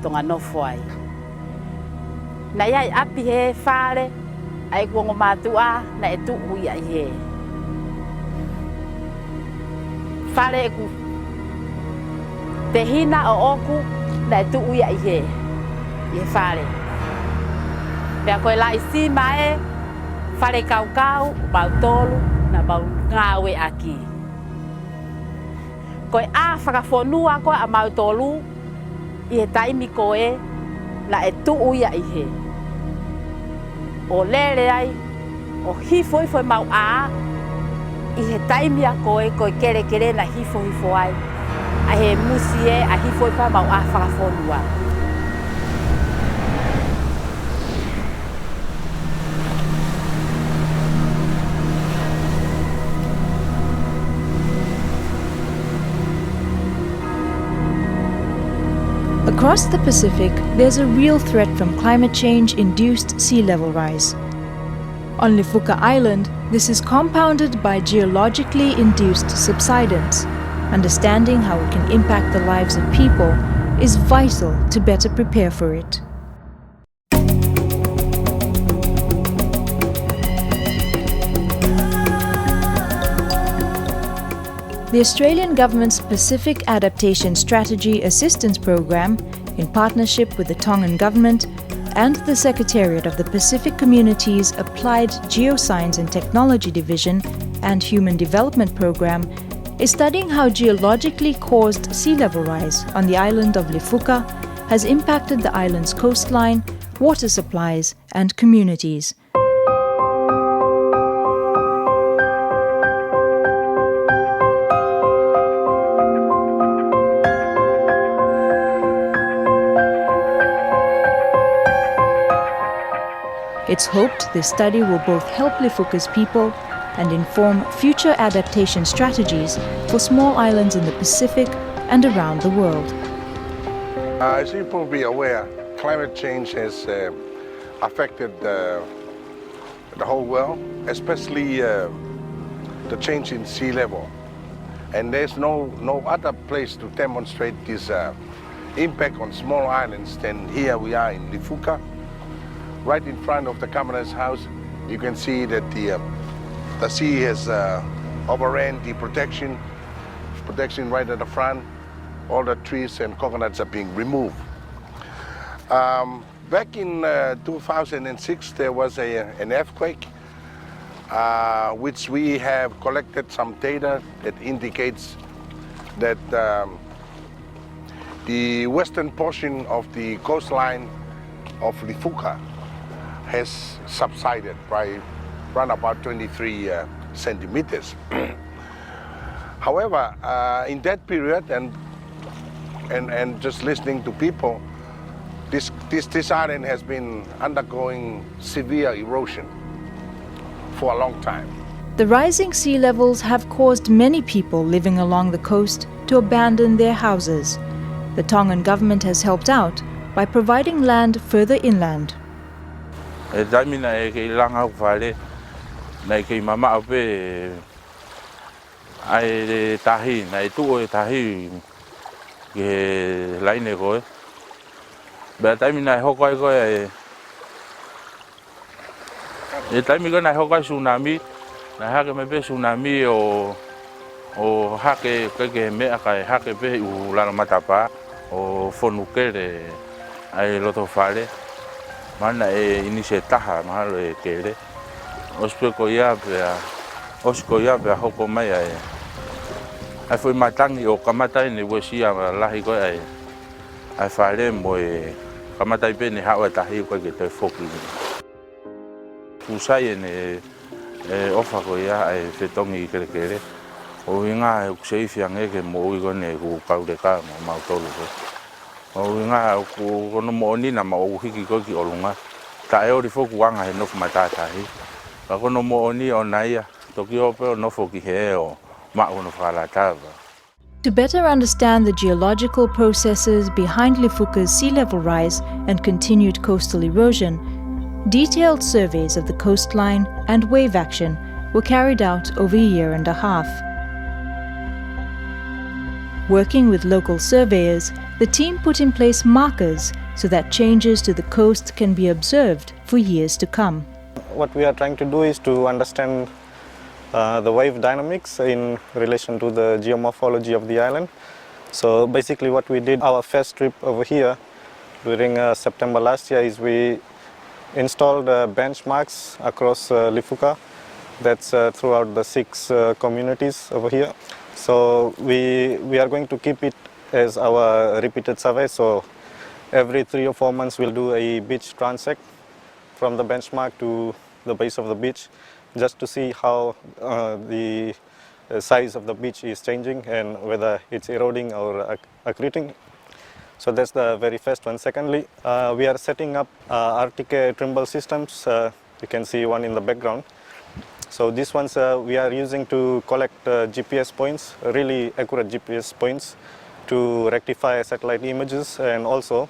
tonga nofo ai. Na iai api he whare, ai kuongo mātua na e tuku ia i he. Whare e ku te hina o oku na e tuku ia i he whare. Pea koe lai si mae, whare kau mau tolu na mau ngāwe aki. Koe a whakawhonua koe a mau tolu i he taimi koe na e tuku ia i he. O lere ai, o hifo mau a i he taimi a koe kere na hifo ai. A he musi e a hifo mau a whakawhonua. Across the Pacific, there's a real threat from climate change-induced sea level rise. On Lifuka Island, this is compounded by geologically induced subsidence. Understanding how it can impact the lives of people is vital to better prepare for it. The Australian Government's Pacific Adaptation Strategy Assistance Program, in partnership with the Tongan Government and the Secretariat of the Pacific Community's Applied Geoscience and Technology Division and Human Development Program, is studying how geologically caused sea level rise on the island of Lifuka has impacted the island's coastline, water supplies and communities. It's hoped this study will both help Lifuka's people and inform future adaptation strategies for small islands in the Pacific and around the world. As you probably aware, climate change has affected the whole world, especially the change in sea level. And there's no other place to demonstrate this impact on small islands than here we are in Lifuka. Right in front of the Governor's house, you can see that the sea has overran the protection right at the front. All the trees and coconuts are being removed. Back in 2006, there was an earthquake, which we have collected some data that indicates that the western portion of the coastline of Lifuka has subsided by around about 23 centimeters. However, in that period, and just listening to people, this island has been undergoing severe erosion for a long time. The rising sea levels have caused many people living along the coast to abandon their houses. The Tongan government has helped out by providing land further inland. Tamina e ke langa vale na ke mama ape ai tahi na tu o tahi ke laine ko ba tamina ho ko e tamina na ho ko tsunami na ha ke me be tsunami o ha ke me ka ha ke be u la matapa o fonukere ai loto fale mana e inise taha mahalo e kere ospeko ia pe hoko mai ai foi matangi o kamatai ne wesia lahi ko ai fale mo e kamatai pe ne hawa tahi ko ke te foki usai ne ofa ko ia ai fetongi kere o inga ku seifia ngeke mo i gone ku kaure ka mo mautolo o nga ko no mo ni na mo hiki ko ki olunga ta e ori foku wanga he no matata hi ka ko no mo ni onaia to ki ope no foki he o ma no fala tava. To better understand the geological processes behind Lifuka's sea level rise and continued coastal erosion, detailed surveys of the coastline and wave action were carried out over a year and a half. Working with local surveyors, the team put in place markers so that changes to the coast can be observed for years to come. What we are trying to do is to understand the wave dynamics in relation to the geomorphology of the island. So basically what we did, our first trip over here during September last year, is we installed benchmarks across Lifuka. That's throughout the 6 communities over here. So we are going to keep it as our repeated survey. So every 3 or 4 months we'll do a beach transect from the benchmark to the base of the beach, just to see how the size of the beach is changing and whether it's eroding or accreting. So that's the very first one. Secondly, we are setting up Arctic trimble systems. You can see one in the background. So these ones we are using to collect GPS points, really accurate GPS points, to rectify satellite images and also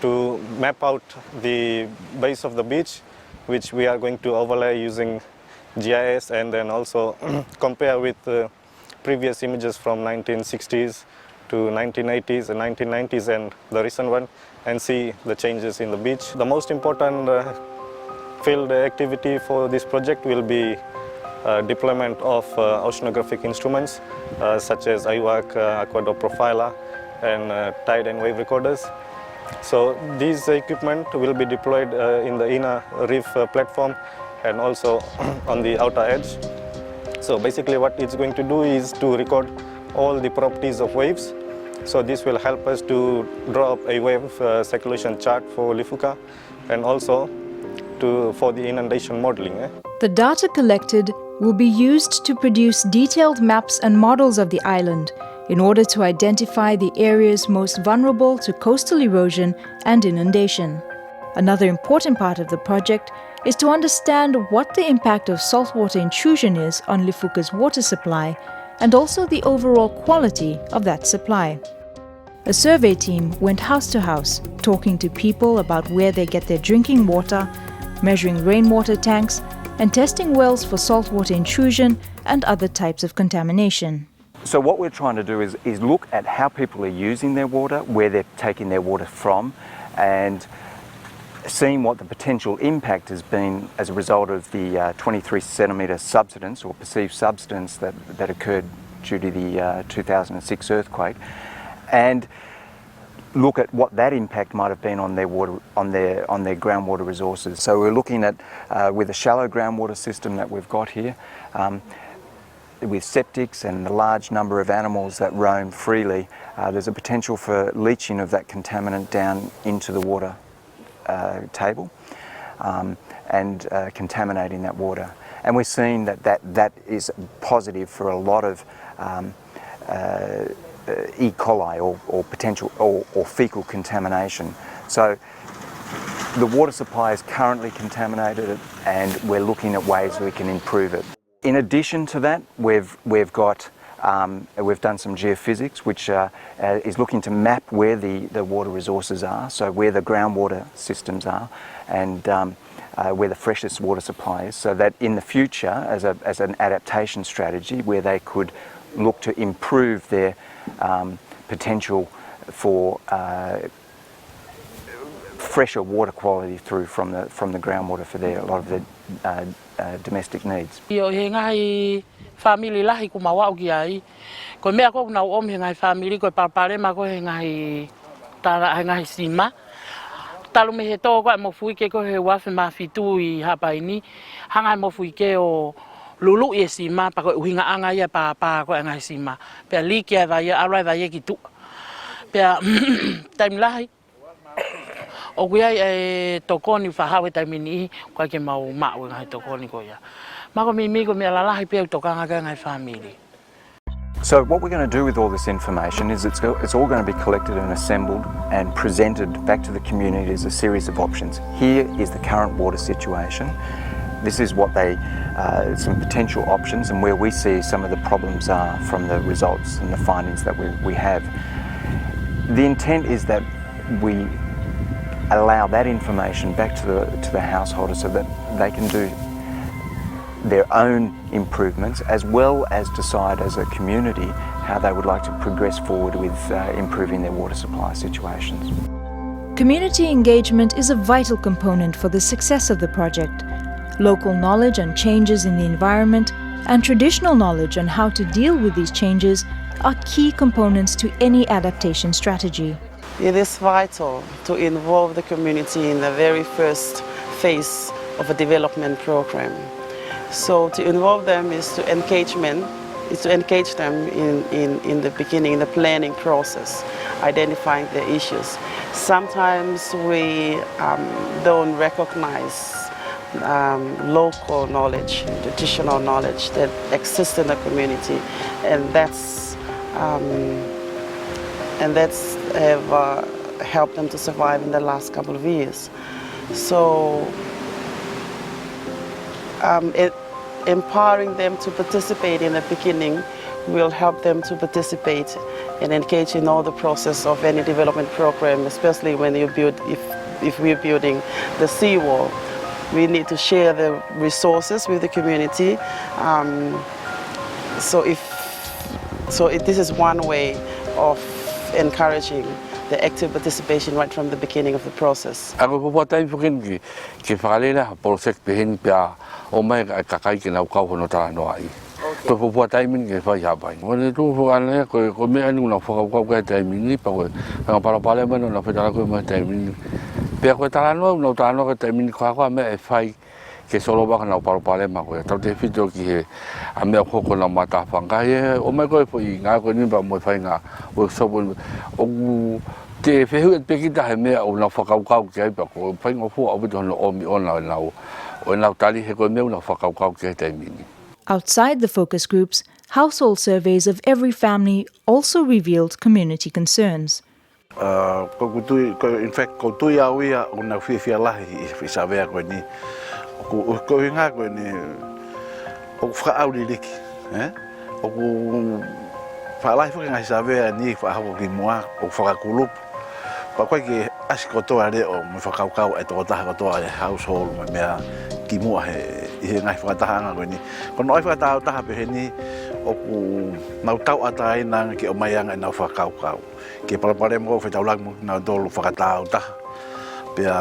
to map out the base of the beach, which we are going to overlay using GIS, and then also compare with previous images from 1960s to 1980s and 1990s and the recent one, and see the changes in the beach. The most important field activity for this project will be deployment of oceanographic instruments such as IWAC, Aquador Profiler, and tide and wave recorders. So these equipment will be deployed in the inner reef platform and also on the outer edge. So basically what it's going to do is to record all the properties of waves. So this will help us to draw up a wave circulation chart for Lifuka and also for the inundation modeling. The data collected will be used to produce detailed maps and models of the island in order to identify the areas most vulnerable to coastal erosion and inundation. Another important part of the project is to understand what the impact of saltwater intrusion is on Lifuka's water supply and also the overall quality of that supply. A survey team went house to house, talking to people about where they get their drinking water, measuring rainwater tanks, and testing wells for saltwater intrusion and other types of contamination. So what we're trying to do is look at how people are using their water, where they're taking their water from, and seeing what the potential impact has been as a result of the 23 centimetre subsidence or perceived subsidence that occurred due to the 2006 earthquake, and look at what that impact might have been on their water, on their groundwater resources. So we're looking at with a shallow groundwater system that we've got here, with septics and the large number of animals that roam freely, there's a potential for leaching of that contaminant down into the water table and contaminating that water. And we're seeing that is positive for a lot of E. coli or potential or fecal contamination. So the water supply is currently contaminated and we're looking at ways we can improve it. In addition to that, we've done some geophysics, which is looking to map where the water resources are, so where the groundwater systems are, and where the freshest water supply is, so that in the future, as an adaptation strategy, where they could look to improve their potential for fresher water quality through from the groundwater for a lot of their domestic needs. Family lahi ku mawa ki ai ko mea ko na om hengai family ko papare ma ko hengai tara hengai sima talu me heto ko mo fui ke ko he wa fe ma fitu I hapa ini hanga mo fui ke o lulu e sima pa ko hinga anga ya pa ko hengai sima pe li ke va ya ara va ye ki tu pe time lahi o kuia e tokoni fa hawe time ni ko ke mau ma o ngai tokoni ko ya. So what we're going to do with all this information is it's all going to be collected and assembled and presented back to the community as a series of options. Here is the current water situation. This is what some potential options and where we see some of the problems are from the results and the findings that we have. The intent is that we allow that information back to the householders so that they can do their own improvements, as well as decide as a community how they would like to progress forward with improving their water supply situations. Community engagement is a vital component for the success of the project. Local knowledge on changes in the environment and traditional knowledge on how to deal with these changes are key components to any adaptation strategy. It is vital to involve the community in the very first phase of a development program. So to involve them is to engage them in the beginning, in the planning process, identifying the issues. Sometimes we don't recognize local knowledge, traditional knowledge that exists in the community, and that's have helped them to survive in the last couple of years. So empowering them to participate in the beginning will help them to participate and engage in all the process of any development program, especially when you build, if we're building the seawall. We need to share the resources with the community. This is one way of encouraging the active participation right from the beginning of the process. Ako po tayo mungkin ke whakalela project pehin pia o mai kakai ke nau kau hono tā no ai. Ko po tayo min ke whai hapai. Ngone tu fo ana ko me anu na whakau ke tayo min ni pa ko para pale mano na fetala ko me tayo min. Pia ko tā no tā no ke tayo min kwa me whai ke solo ba kana para pale ma ko tau te fito ki he a me ko na mata whanga he o mai ko fo i nga ko ni ba mo whai nga workshop o te whehu e pekita he mea o na whakaukau ke ai pa ko whai ngā fua au bito no omi o nau tali he koe meu na whakaukau ke te mini. Outside the focus groups, household surveys of every family also revealed community concerns. In fact, ko tui au ia o na whiwhia lahi I sa wea koe ni. Ko hinga koe ni o whaauri liki. O ku whaalahi whaki ngai sa wea ni whaahako ki mua o whakakulupu. Pa koe ki asi kotoa re o me whakaukau e toko taha kotoa e household me mea ki mua he ngai whakatahanga koe ni. Kono oi whakatahau taha pe he ni o ku nau tau ata ina ki o maianga e nau whakaukau. Ki parapare mo whetau langmu nau tolu whakatahau taha. Pea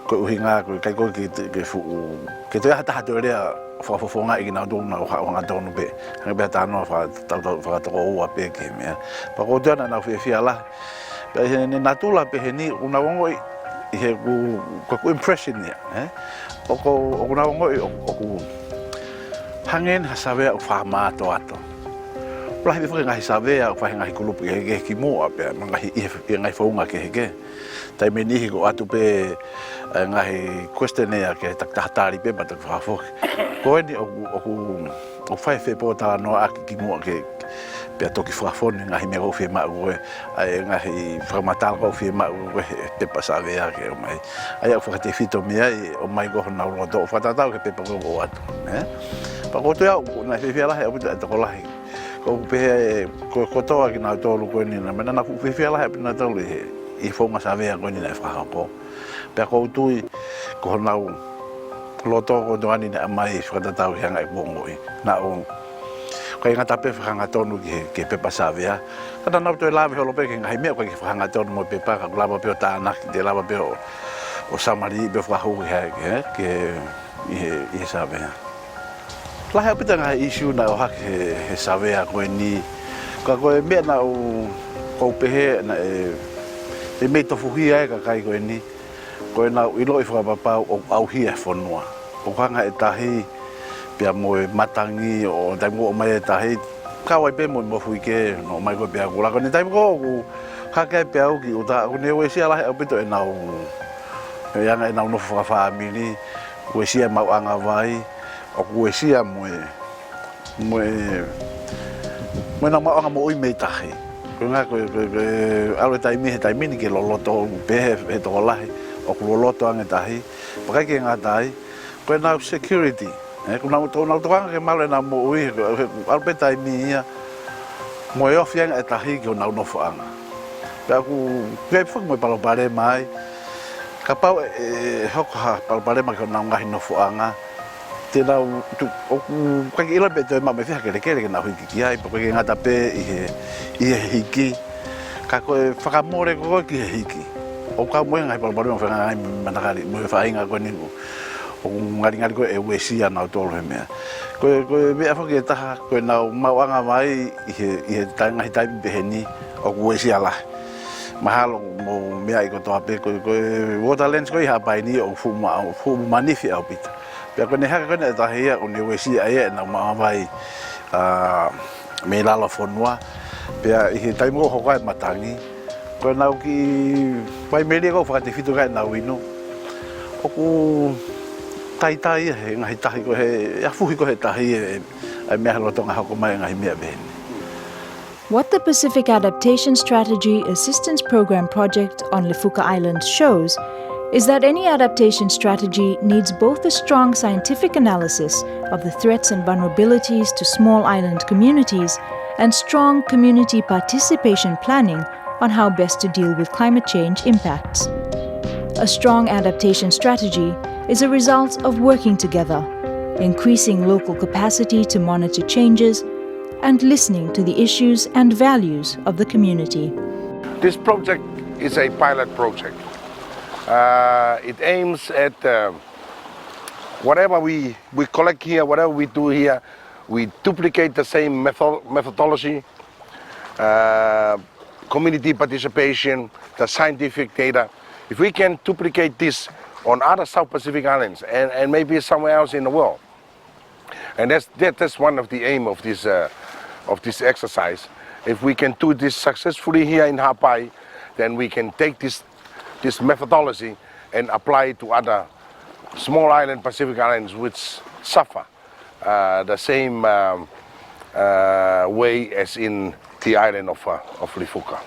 koe uhinga koe kai koe ki fuu. Ke toi hata hatu rea whakafofonga I ki nau tolu nau whakaonga tonu pe. Hanga pea tānoa whakatoko ua pe ke mea. Pa ko tēna nau whiawhia lahi. Pea he nā tūla pe he ni una wongoi I he ku impression nia. O ku nā wongoi o ku hangen ha sawea o whamāto ato. Plahi me whake ngahi sawea o whahe ngahi kulupu ke ki mua pea ngahi I ngai whaunga ke heke. Tai me nihi ko atu pe ngahi questionnaire ke taktahatari pe ma tak whafoke. Ko eni o whae whepo tā noa aki ki mua ke pea toki whakafone ngahi mea kau whiema koe ai ngahi whakamatala kau whiema koe pepa sawea ke o mai ai au whakate whito mea o mai koho nau roto o whatatau ke pepa koe o atu pa koto iau nai whiwhia lahi au pita e tako lahi ko pehe kotoa ki nau tolu koe nina mena na whiwhia lahi au pita nau tolu I whaunga sawea koe nina e whakako pea kou tui koho nau loto ko doani na mai whakatatau hianga e kuongoi na o Kaya ngata pe whakanga tonu ke pepa sawea. Kada nau toi lawe holo pe ke ngai mea koe ke whakanga tonu mo pepa ka lava pe o tānaki, te lava pe o samari pe whahu ke I sawea. Lahe apita ngai issue na o hake he sawea koe ni. Ka koe mea na o kou pehe na e mei tofuhia ka kai koe ni. Koe na ilo I whakapapau o auhia whanua. O kanga e tahi pia moe matangi o taimo o mai tahi kawai pe mo hui ke no mai ko pia kula ko ni taimo ko hake pia o ki o ta ko ne we sia la o pito e nau e anga e nau no fa family we sia mau anga vai o we sia moe na mau anga mo I me tahi ko nga ko alo taimi ni ke loloto pe e to lahi o ko loloto anga tahi pa ke nga tahi ko na security ko nau toanga ke malo na mo ui alpeta I mia mo e ofianga e tahi ki o nau no whaanga. Pea ku kei whak mo I palopare mai ka pau e hoko ha palopare mai ki o nau ngahi no whaanga tēnā o kaki ila pe te mame whiha kere kere na hui ki ai, po kake ngata pe i he hiki, ka koe whakamore ko ki he hiki. O ka moe ngai palapari o whenga ngai manakari, moe whainga koe ningu. O ngari koe e uesia nao tolo he mea. Koe mea whaki e taha, koe nao mauanga mai i he ngahi taipi peheni o uesia lahi. Mahalo mo mea i kotoa pe koe waterlands koe i hapai ni o fu manifi au pita. Pea koe ne haka koe ne tahi ia o ne uesia ia e nao maawai me lalo whanua. Pea i he taimo hokai matangi. Koe nau ki pai meri ko whakate whitu kai nau ino. Oku tai he ngahi tahi ko he afuhi ko he tahi e mea lotonga hako mai ngahi mea beheni. What the Pacific Adaptation Strategy Assistance Program project on Lifuka Island shows is that any adaptation strategy needs both a strong scientific analysis of the threats and vulnerabilities to small island communities and strong community participation planning on how best to deal with climate change impacts. A strong adaptation strategy is a result of working together, increasing local capacity to monitor changes, and listening to the issues and values of the community. This project is a pilot project. It aims at whatever we collect here, whatever we do here, we duplicate the same methodology, community participation, the scientific data. If we can duplicate this on other South Pacific islands and maybe somewhere else in the world, and that's one of the aim of this exercise. If we can do this successfully here in Hapai, then we can take this methodology and apply it to other small island Pacific islands which suffer the same way as in the island of Lifuka.